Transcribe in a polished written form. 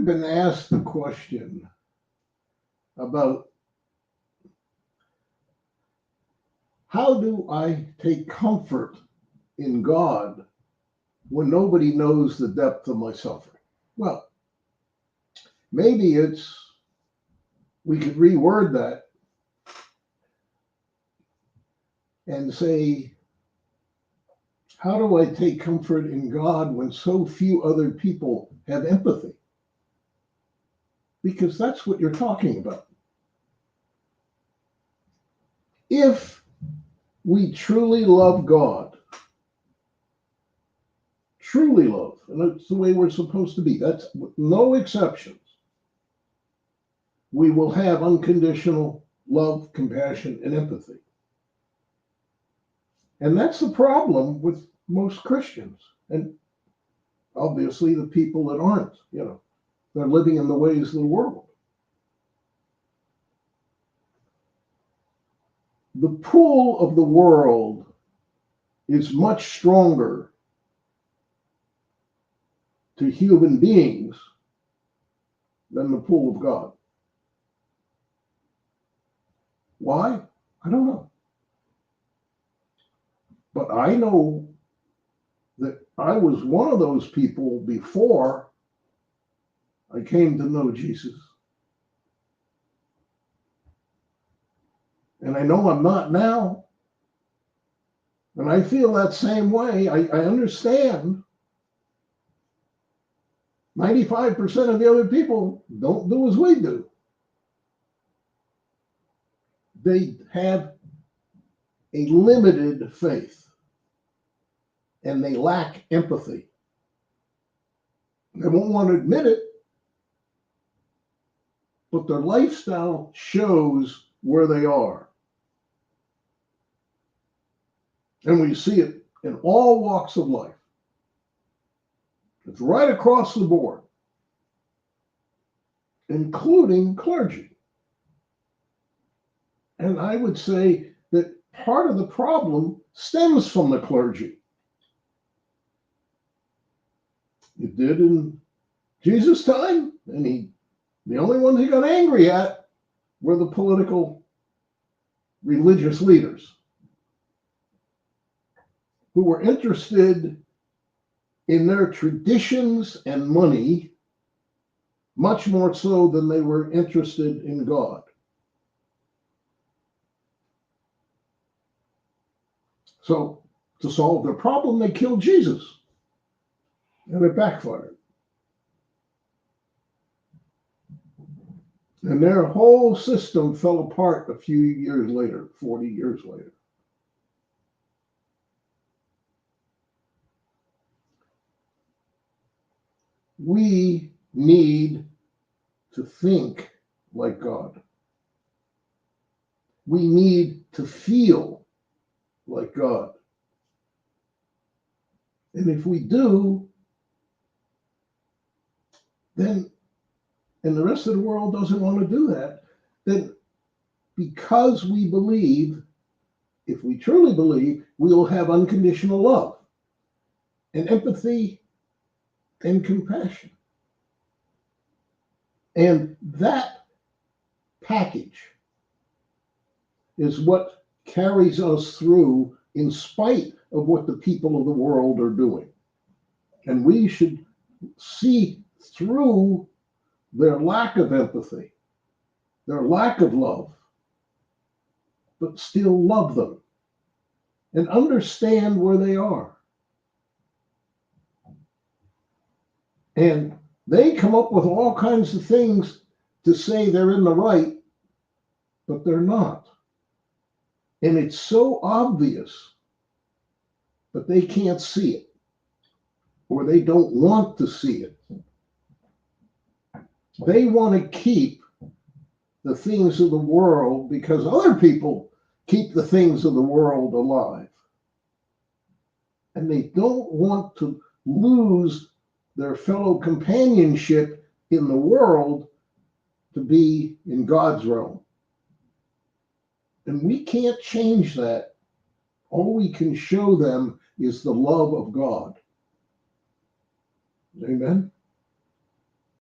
I've been asked the question about how do I take comfort in God when nobody knows the depth of my suffering? Well, maybe we could reword that and say, how do I take comfort in God when so few other people have empathy? Because that's what you're talking about. If we truly love God, truly love, and that's the way we're supposed to be, that's with no exceptions, we will have unconditional love, compassion, and empathy. And that's the problem with most Christians, and obviously the people that aren't, they're living in the ways of the world. The pull of the world is much stronger to human beings than the pull of God. Why? I don't know. But I know that I was one of those people before I came to know Jesus. And I know I'm not now. And I feel that same way. I understand 95% of the other people don't do as we do. They have a limited faith and they lack empathy. They won't want to admit it, but their lifestyle shows where they are. And we see it in all walks of life. It's right across the board, including clergy. And I would say that part of the problem stems from the clergy. It did in Jesus' time, and the only ones he got angry at were the political religious leaders who were interested in their traditions and money much more so than they were interested in God. So to solve their problem, they killed Jesus, and it backfired. And their whole system fell apart a few years later, 40 years later. We need to think like God. We need to feel like God. And if we do, then, and the rest of the world doesn't want to do that, then because we believe, if we truly believe, we will have unconditional love and empathy and compassion. And that package is what carries us through in spite of what the people of the world are doing. And we should see through their lack of empathy, their lack of love, but still love them and understand where they are. And they come up with all kinds of things to say they're in the right, but they're not. And it's so obvious, but they can't see it, or they don't want to see it. They want to keep the things of the world because other people keep the things of the world alive. And they don't want to lose their fellow companionship in the world to be in God's realm. And we can't change that. All we can show them is the love of God. Amen?